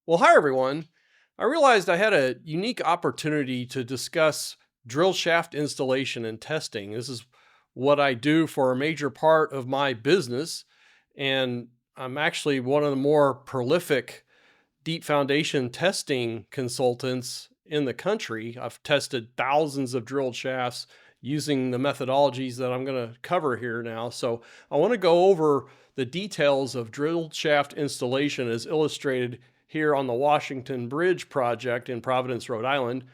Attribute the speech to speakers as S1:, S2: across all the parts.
S1: Well, hi everyone. I realized I had a unique opportunity to discuss drill shaft installation and testing. This is what I do for a major part of my business, and I'm actually one of the more prolific deep foundation testing consultants in the country. I've tested thousands of drilled shafts using the methodologies that I'm going to cover here now. So I want to go over the details of drilled shaft installation as illustrated here on the Washington Bridge project in Providence, Rhode Island.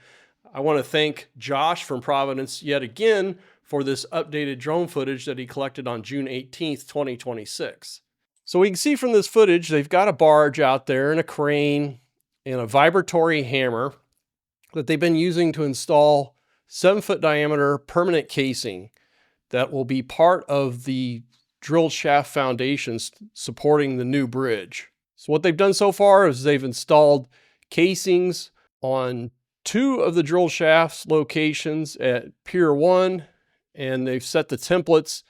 S1: I want to thank Josh from Providence yet again for this updated drone footage that he collected on June 18th, 2026. So we can see from this footage, they've got a barge out there and a crane and a vibratory hammer that they've been using to install 7-foot diameter permanent casing that will be part of the drilled shaft foundations supporting the new bridge. So what they've done so far is they've installed casings on 2 of the drill shafts locations at Pier 1, and they've set the templates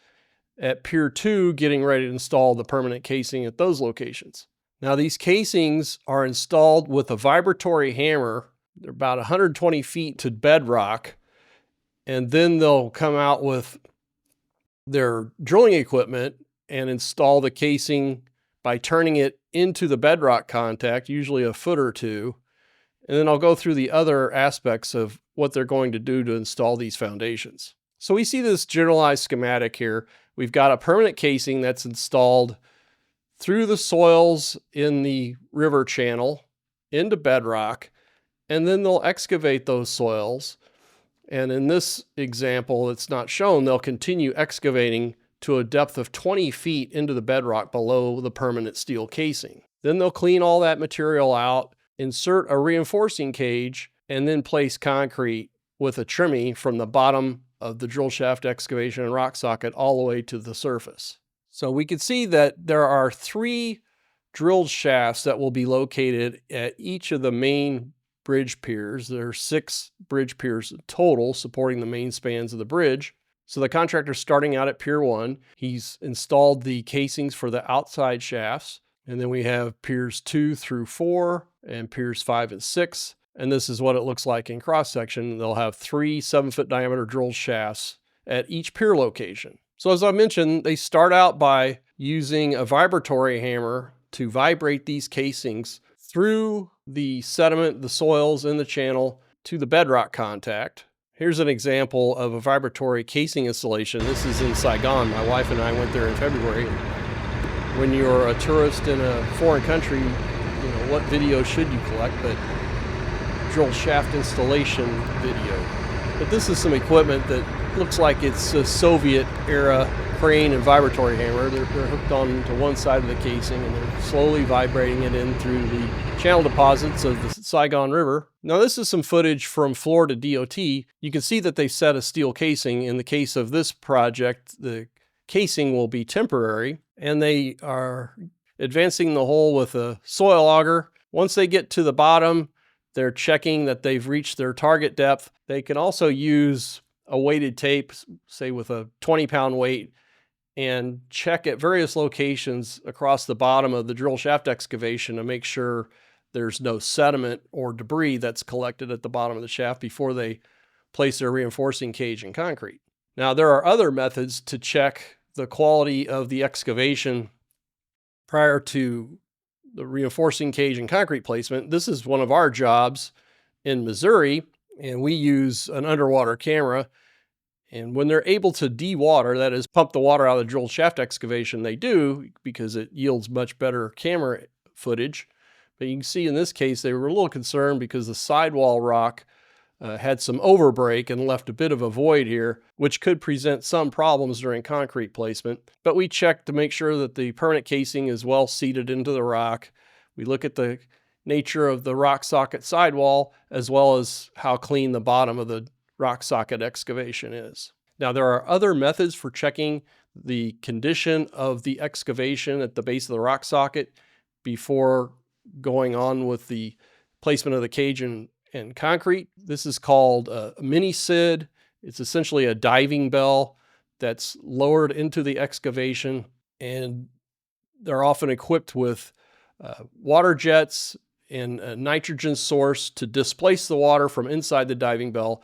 S1: at Pier 2, getting ready to install the permanent casing at those locations. Now these casings are installed with a vibratory hammer. They're about 120 feet to bedrock, and then they'll come out with their drilling equipment and install the casing by turning it into the bedrock contact, usually a foot or two. And then I'll go through the other aspects of what they're going to do to install these foundations. So we see this generalized schematic here. We've got a permanent casing that's installed through the soils in the river channel into bedrock, and then they'll excavate those soils. And in this example, it's not shown, they'll continue excavating to a depth of 20 feet into the bedrock below the permanent steel casing. Then they'll clean all that material out, insert a reinforcing cage, and then place concrete with a trimming from the bottom of the drill shaft excavation and rock socket all the way to the surface. So we can see that there are 3 drilled shafts that will be located at each of the main bridge piers. There are 6 bridge piers total supporting the main spans of the bridge. So the contractor's starting out at Pier 1. He's installed the casings for the outside shafts. And then we have Piers 2 through 4 and Piers 5 and 6. And this is what it looks like in cross section. They'll have 3 7-foot diameter drilled shafts at each pier location. So as I mentioned, they start out by using a vibratory hammer to vibrate these casings through the sediment, the soils in the channel to the bedrock contact. Here's an example of a vibratory casing installation. This is in Saigon. My wife and I went there in February. When you're a tourist in a foreign country, what video should you collect but drill shaft installation video? But this is some equipment that looks like it's a Soviet era crane and vibratory hammer. They're hooked on to one side of the casing and they're slowly vibrating it in through the channel deposits of the Saigon River. Now this is some footage from Florida DOT. You can see that they set a steel casing. In the case of this project, the casing will be temporary, and they are advancing the hole with a soil auger. Once they get to the bottom, they're checking that they've reached their target depth. They can also use a weighted tape, say with a 20-pound weight, and check at various locations across the bottom of the drill shaft excavation to make sure there's no sediment or debris that's collected at the bottom of the shaft before they place their reinforcing cage and concrete. Now, there are other methods to check the quality of the excavation prior to the reinforcing cage and concrete placement. This is one of our jobs in Missouri, and we use an underwater camera. And when they're able to dewater, that is, pump the water out of the drill shaft excavation, they do, because it yields much better camera footage. But you can see in this case, they were a little concerned because the sidewall rock had some overbreak and left a bit of a void here, which could present some problems during concrete placement. But we checked to make sure that the permanent casing is well seated into the rock. We look at the nature of the rock socket sidewall, as well as how clean the bottom of the rock socket excavation is. Now, there are other methods for checking the condition of the excavation at the base of the rock socket before going on with the placement of the cage and concrete. This is called a mini SID. It's essentially a diving bell that's lowered into the excavation, and they're often equipped with water jets and a nitrogen source to displace the water from inside the diving bell.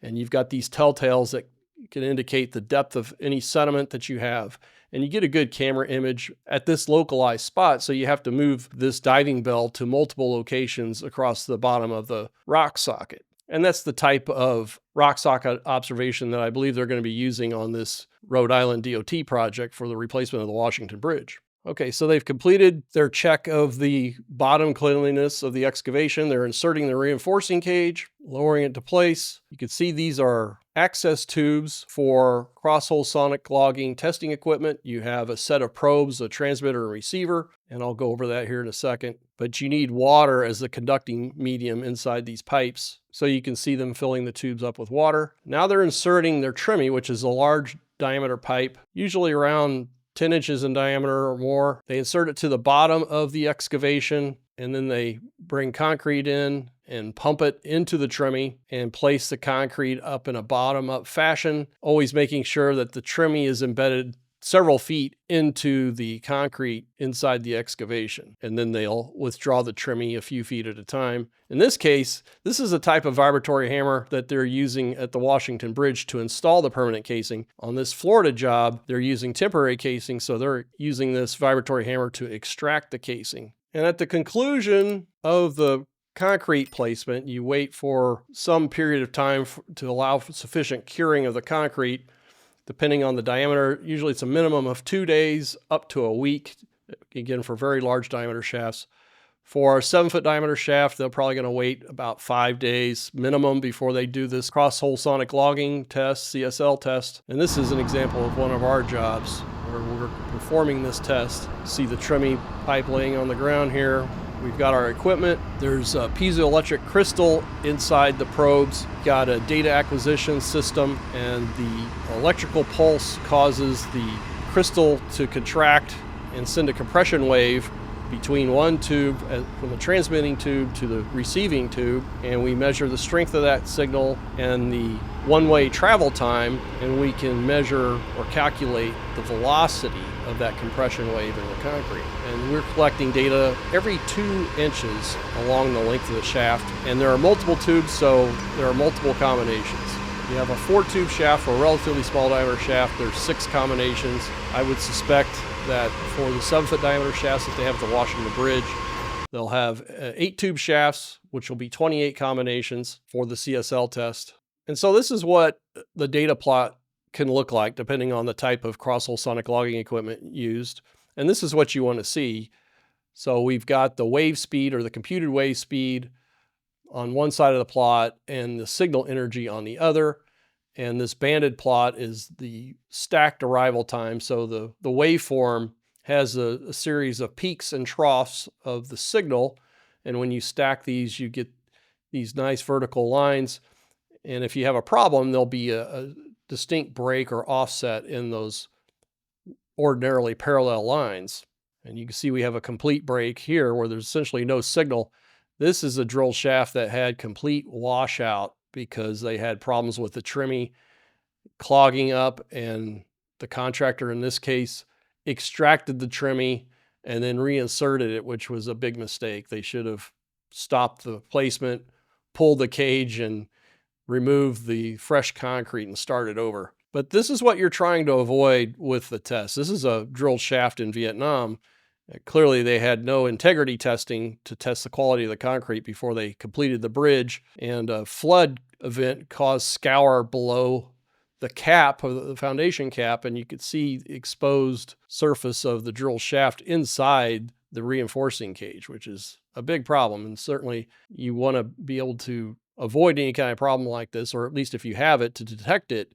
S1: And you've got these telltales that can indicate the depth of any sediment that you have. And you get a good camera image at this localized spot. So you have to move this diving bell to multiple locations across the bottom of the rock socket. And that's the type of rock socket observation that I believe they're going to be using on this Rhode Island DOT project for the replacement of the Washington Bridge. Okay, so they've completed their check of the bottom cleanliness of the excavation. They're inserting the reinforcing cage, lowering it to place. You can see these are access tubes for cross-hole sonic logging testing equipment. You have a set of probes, a transmitter and receiver, and I'll go over that here in a second. But you need water as the conducting medium inside these pipes, so you can see them filling the tubes up with water. Now they're inserting their trimmy, which is a large diameter pipe, usually around 10 inches in diameter or more. They insert it to the bottom of the excavation, and then they bring concrete in and pump it into the trimmy and place the concrete up in a bottom-up fashion, always making sure that the trimmy is embedded several feet into the concrete inside the excavation. And then they'll withdraw the trimmy a few feet at a time. In this case, this is a type of vibratory hammer that they're using at the Washington Bridge to install the permanent casing. On this Florida job, they're using temporary casing, so they're using this vibratory hammer to extract the casing. And at the conclusion of the concrete placement, you wait for some period of time to allow for sufficient curing of the concrete. Depending on the diameter, usually it's a minimum of 2 days up to a week, again, for very large diameter shafts. For a 7-foot diameter shaft, they're probably going to wait about 5 days minimum before they do this cross-hole sonic logging test, CSL test. And this is an example of one of our jobs where we're performing this test. See the trimmy pipe laying on the ground here. We've got our equipment. There's a piezoelectric crystal inside the probes. Got a data acquisition system, and the electrical pulse causes the crystal to contract and send a compression wave between one tube, from the transmitting tube to the receiving tube, and we measure the strength of that signal and the one-way travel time, and we can measure or calculate the velocity of that compression wave in the concrete. And we're collecting data every 2 inches along the length of the shaft, and there are multiple tubes, so there are multiple combinations. You have a 4-tube shaft for a relatively small diameter shaft. There's 6 combinations. I would suspect that for the 7-foot diameter shafts that they have at the Washington Bridge, they'll have 8-tube shafts, which will be 28 combinations for the CSL test. And so this is what the data plot can look like depending on the type of cross-hole sonic logging equipment used. And this is what you want to see. So we've got the wave speed, or the computed wave speed, on one side of the plot and the signal energy on the other. And this banded plot is the stacked arrival time. So the waveform has a series of peaks and troughs of the signal. And when you stack these, you get these nice vertical lines. And if you have a problem, there'll be a distinct break or offset in those ordinarily parallel lines. And you can see we have a complete break here where there's essentially no signal. This is a drill shaft that had complete washout because they had problems with the trimmy clogging up, and the contractor in this case extracted the trimmy and then reinserted it, which was a big mistake. They should have stopped the placement, pulled the cage, and removed the fresh concrete and started over. But this is what you're trying to avoid with the test. This is a drilled shaft in Vietnam. Clearly, they had no integrity testing to test the quality of the concrete before they completed the bridge, and a flood event caused scour below the cap of the foundation cap, and you could see the exposed surface of the drill shaft inside the reinforcing cage, which is a big problem. And certainly you want to be able to avoid any kind of problem like this, or at least if you have it, to detect it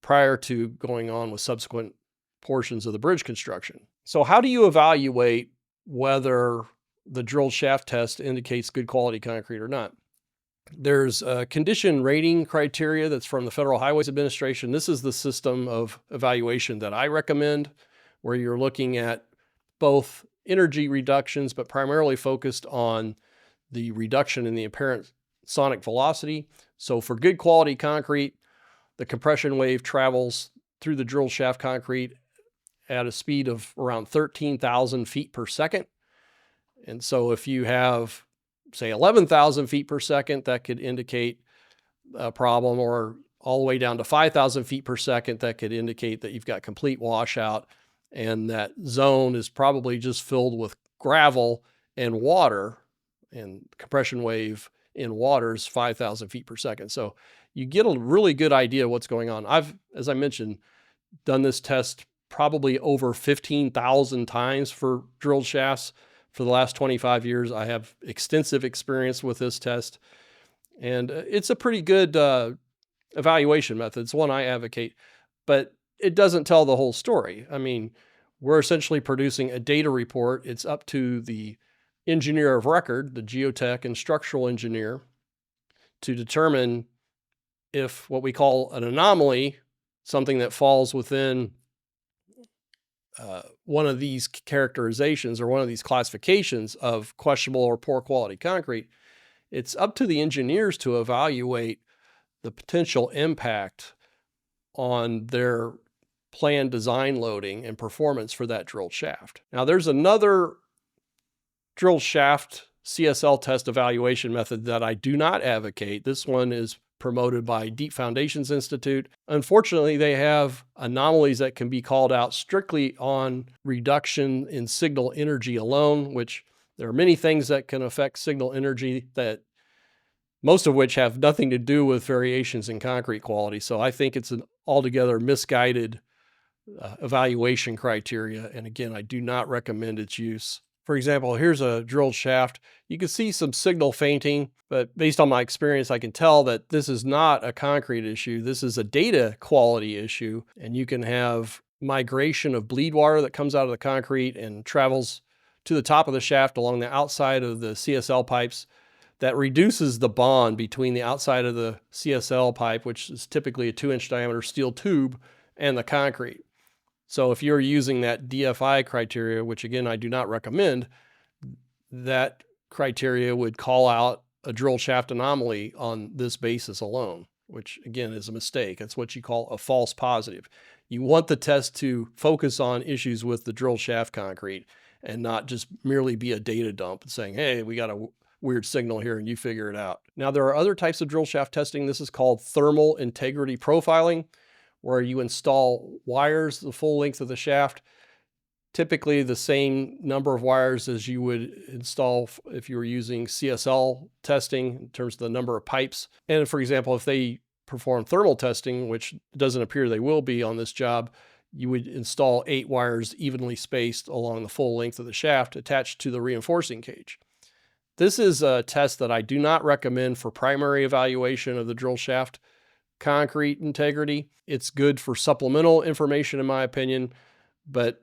S1: prior to going on with subsequent portions of the bridge construction. So how do you evaluate whether the drilled shaft test indicates good quality concrete or not? There's a condition rating criteria that's from the Federal Highways Administration. This is the system of evaluation that I recommend, where you're looking at both energy reductions, but primarily focused on the reduction in the apparent sonic velocity. So for good quality concrete, the compression wave travels through the drill shaft concrete at a speed of around 13,000 feet per second. And so if you have say 11,000 feet per second, that could indicate a problem, or all the way down to 5,000 feet per second, that could indicate that you've got complete washout, and that zone is probably just filled with gravel and water, and compression wave in water is 5,000 feet per second. So you get a really good idea of what's going on. I've, as I mentioned, done this test probably over 15,000 times for drilled shafts for the last 25 years. I have extensive experience with this test, and it's a pretty good evaluation method. It's one I advocate, but it doesn't tell the whole story. I mean, we're essentially producing a data report. It's up to the engineer of record, the geotech and structural engineer, to determine if what we call an anomaly, something that falls within one of these characterizations or one of these classifications of questionable or poor quality concrete, it's up to the engineers to evaluate the potential impact on their planned design loading and performance for that drilled shaft. Now, there's another drilled shaft CSL test evaluation method that I do not advocate. This one is promoted by Deep Foundations Institute. Unfortunately, they have anomalies that can be called out strictly on reduction in signal energy alone, which there are many things that can affect signal energy, that most of which have nothing to do with variations in concrete quality. So I think it's an altogether misguided evaluation criteria. And again, I do not recommend its use. For example, here's a drilled shaft. You can see some signal fainting, but based on my experience, I can tell that this is not a concrete issue. This is a data quality issue, and you can have migration of bleed water that comes out of the concrete and travels to the top of the shaft along the outside of the CSL pipes. That reduces the bond between the outside of the CSL pipe, which is typically a 2-inch diameter steel tube, and the concrete. So if you're using that DFI criteria, which again, I do not recommend, that criteria would call out a drill shaft anomaly on this basis alone, which again is a mistake. That's what you call a false positive. You want the test to focus on issues with the drill shaft concrete and not just merely be a data dump and saying, hey, we got a weird signal here and you figure it out. Now, there are other types of drill shaft testing. This is called thermal integrity profiling, where you install wires the full length of the shaft, typically the same number of wires as you would install if you were using CSL testing in terms of the number of pipes. And for example, if they perform thermal testing, which doesn't appear they will be on this job, you would install 8 wires evenly spaced along the full length of the shaft attached to the reinforcing cage. This is a test that I do not recommend for primary evaluation of the drill shaft concrete integrity. It's good for supplemental information, in my opinion, but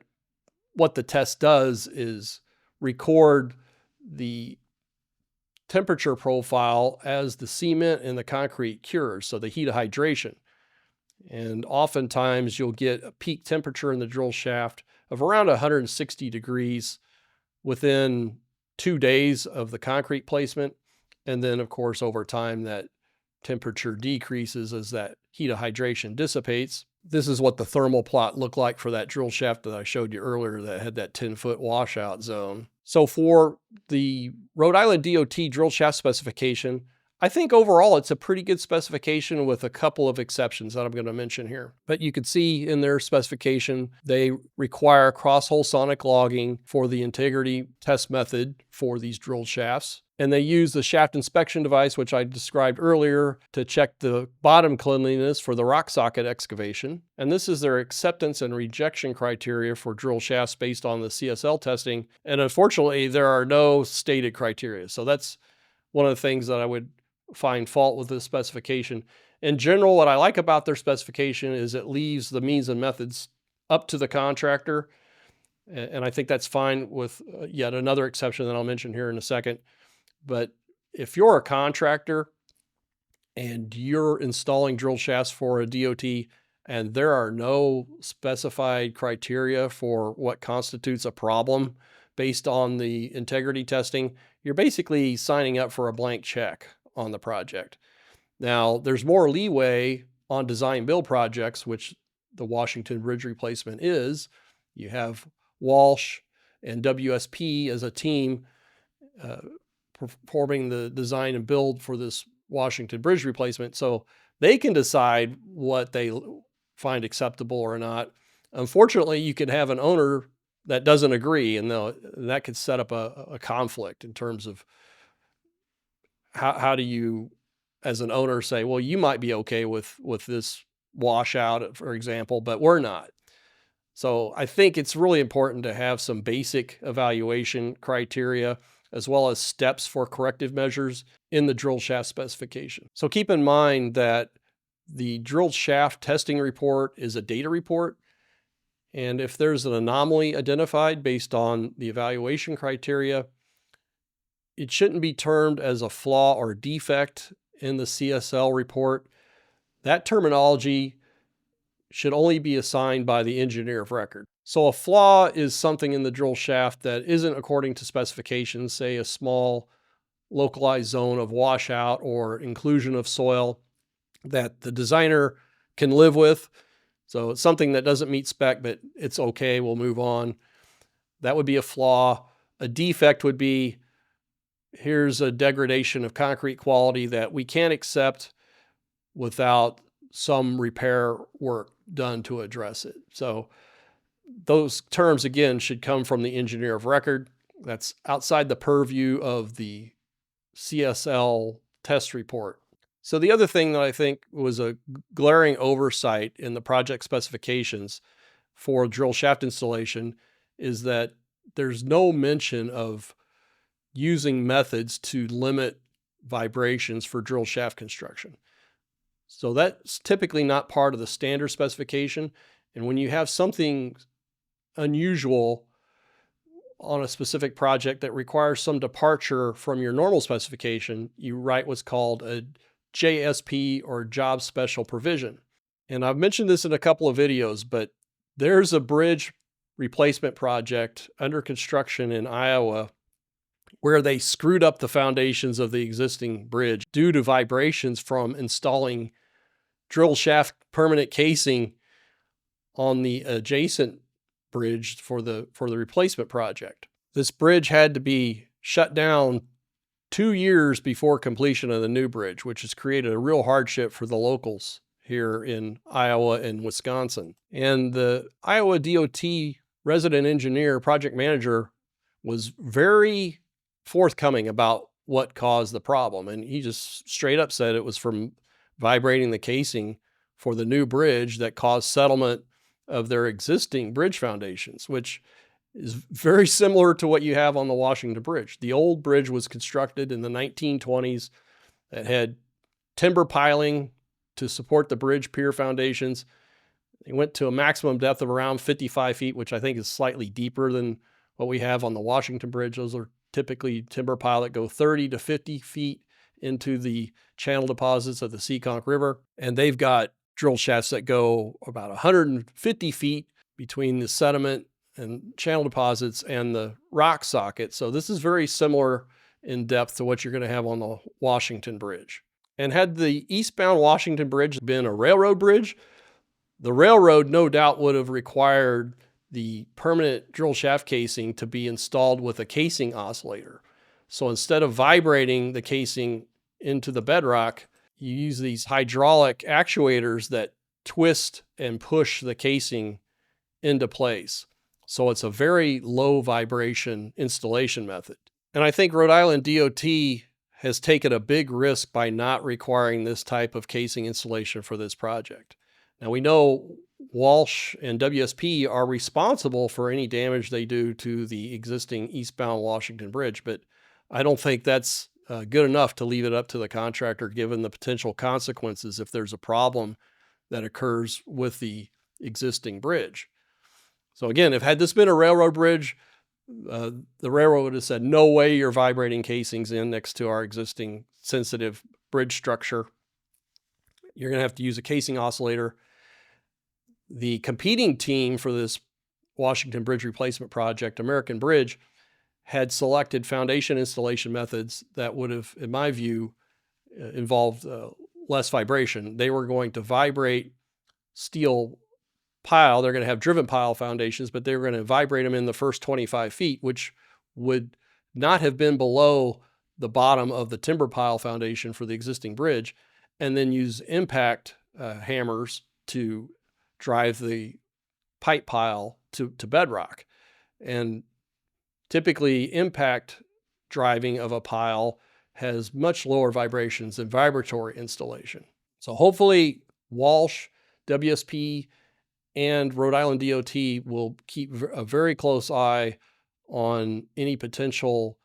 S1: what the test does is record the temperature profile as the cement and the concrete cures, so the heat of hydration. And oftentimes you'll get a peak temperature in the drill shaft of around 160 degrees within 2 days of the concrete placement. And then, of course, over time, that temperature decreases as that heat of hydration dissipates. This is what the thermal plot looked like for that drill shaft that I showed you earlier that had that 10-foot washout zone. So for the Rhode Island DOT drill shaft specification, I think overall it's a pretty good specification with a couple of exceptions that I'm going to mention here. But you can see in their specification, they require cross-hole sonic logging for the integrity test method for these drill shafts. And they use the shaft inspection device, which I described earlier, to check the bottom cleanliness for the rock socket excavation. And this is their acceptance and rejection criteria for drill shafts based on the CSL testing. And unfortunately, there are no stated criteria. So that's one of the things that I would find fault with this specification. In general, what I like about their specification is it leaves the means and methods up to the contractor. And I think that's fine, with yet another exception that I'll mention here in a second. But if you're a contractor and you're installing drill shafts for a DOT and there are no specified criteria for what constitutes a problem based on the integrity testing, you're basically signing up for a blank check on the project. Now, there's more leeway on design build projects, which the Washington Bridge replacement is. You have Walsh and WSP as a team performing the design and build for this Washington Bridge replacement. So they can decide what they find acceptable or not. Unfortunately, you could have an owner that doesn't agree, and that could set up a conflict in terms of how do you, as an owner, say, well, you might be okay with this washout, for example, but we're not. So I think it's really important to have some basic evaluation criteria as well as steps for corrective measures in the drill shaft specification. So keep in mind that the drilled shaft testing report is a data report. And if there's an anomaly identified based on the evaluation criteria, it shouldn't be termed as a flaw or defect in the CSL report. That terminology should only be assigned by the engineer of record. So a flaw is something in the drill shaft that isn't according to specifications, say a small localized zone of washout or inclusion of soil that the designer can live with. So it's something that doesn't meet spec, but it's okay, we'll move on. That would be a flaw. A defect would be, here's a degradation of concrete quality that we can't accept without some repair work done to address it. So those terms, again, should come from the engineer of record. That's outside the purview of the CSL test report. So the other thing that I think was a glaring oversight in the project specifications for drill shaft installation is that there's no mention of using methods to limit vibrations for drill shaft construction. So that's typically not part of the standard specification. And when you have something unusual on a specific project that requires some departure from your normal specification, you write what's called a JSP or job special provision. And I've mentioned this in a couple of videos, but there's a bridge replacement project under construction in Iowa where they screwed up the foundations of the existing bridge due to vibrations from installing drill shaft permanent casing on the adjacent bridge for the replacement project. This bridge had to be shut down 2 years before completion of the new bridge, which has created a real hardship for the locals here in Iowa and Wisconsin. And the Iowa DOT resident engineer, project manager, was very forthcoming about what caused the problem. And he just straight up said it was from vibrating the casing for the new bridge that caused settlement of their existing bridge foundations, which is very similar to what you have on the Washington Bridge. The old bridge was constructed in the 1920s. It had timber piling to support the bridge pier foundations. They went to a maximum depth of around 55 feet, which I think is slightly deeper than what we have on the Washington Bridge. Those are typically timber pile that go 30 to 50 feet into the channel deposits of the Seekonk River. And they've got drill shafts that go about 150 feet between the sediment and channel deposits and the rock socket. So this is very similar in depth to what you're going to have on the Washington Bridge. And had the eastbound Washington Bridge been a railroad bridge, the railroad no doubt would have required the permanent drill shaft casing to be installed with a casing oscillator. So instead of vibrating the casing into the bedrock, you use these hydraulic actuators that twist and push the casing into place. So it's a very low vibration installation method. And I think Rhode Island DOT has taken a big risk by not requiring this type of casing installation for this project. Now we know Walsh and WSP are responsible for any damage they do to the existing eastbound Washington Bridge, but I don't think that's good enough to leave it up to the contractor given the potential consequences if there's a problem that occurs with the existing bridge. So again, if had this been a railroad bridge, the railroad would have said, no way you're vibrating casings in next to our existing sensitive bridge structure. You're going to have to use a casing oscillator. The competing team for this Washington Bridge replacement project, American Bridge, had selected foundation installation methods that would have, in my view, involved less vibration. They were going to vibrate steel pile. They're going to have driven pile foundations, but they were going to vibrate them in the first 25 feet, which would not have been below the bottom of the timber pile foundation for the existing bridge, and then use impact hammers to drive the pipe pile to bedrock. And typically, impact driving of a pile has much lower vibrations than vibratory installation. So hopefully Walsh, WSP, and Rhode Island DOT will keep a very close eye on any potential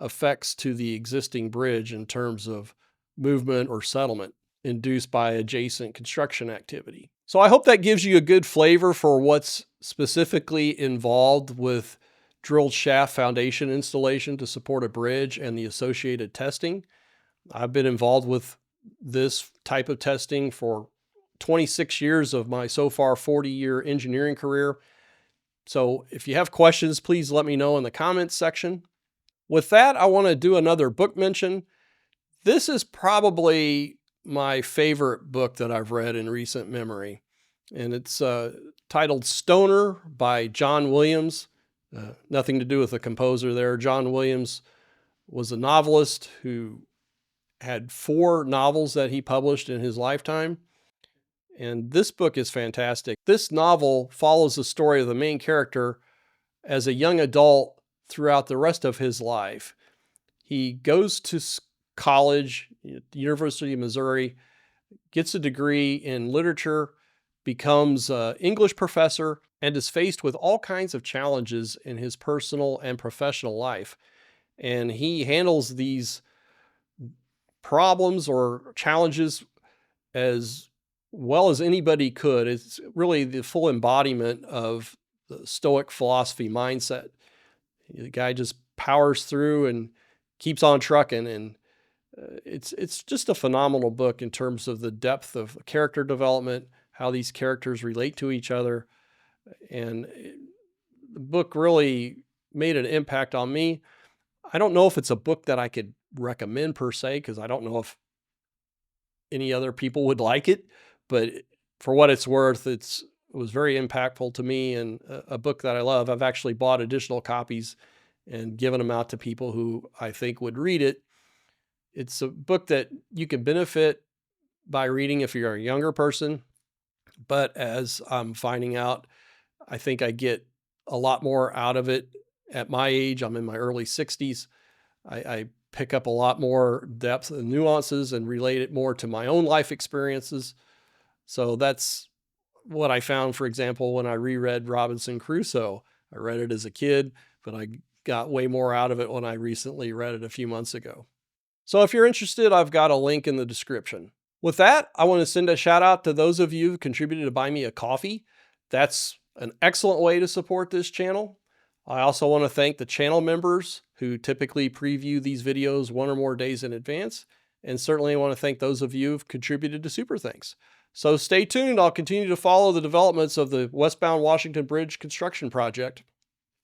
S1: effects to the existing bridge in terms of movement or settlement induced by adjacent construction activity. So I hope that gives you a good flavor for what's specifically involved with drilled shaft foundation installation to support a bridge and the associated testing. I've been involved with this type of testing for 26 years of my so far 40-year engineering career. So if you have questions, please let me know in the comments section. With that, I want to do another book mention. This is probably my favorite book that I've read in recent memory, and it's titled Stoner by John Williams. Nothing to do with the composer there. John Williams was a novelist who had 4 novels that he published in his lifetime. And this book is fantastic. This novel follows the story of the main character as a young adult throughout the rest of his life. He goes to college at the University of Missouri, gets a degree in literature, becomes an English professor, and is faced with all kinds of challenges in his personal and professional life. And he handles these problems or challenges as well as anybody could. It's really the full embodiment of the Stoic philosophy mindset. The guy just powers through and keeps on trucking, and it's just a phenomenal book in terms of the depth of character development, how these characters relate to each other. And the book really made an impact on me. I don't know if it's a book that I could recommend per se, because I don't know if any other people would like it, but for what it's worth, it was very impactful to me and a book that I love. I've actually bought additional copies and given them out to people who I think would read it. It's a book that you can benefit by reading if you're a younger person, but as I'm finding out, I think I get a lot more out of it at my age. I'm in my early 60s. I pick up a lot more depth and nuances and relate it more to my own life experiences. So that's what I found, for example, when I reread Robinson Crusoe. I read it as a kid, but I got way more out of it when I recently read it a few months ago. So if you're interested, I've got a link in the description. With that, I want to send a shout out to those of you who contributed to buy me a coffee. That's an excellent way to support this channel. I also want to thank the channel members who typically preview these videos 1 or more days in advance. And certainly I want to thank those of you who've contributed to Super Thanks. So stay tuned. I'll continue to follow the developments of the Westbound Washington Bridge construction project.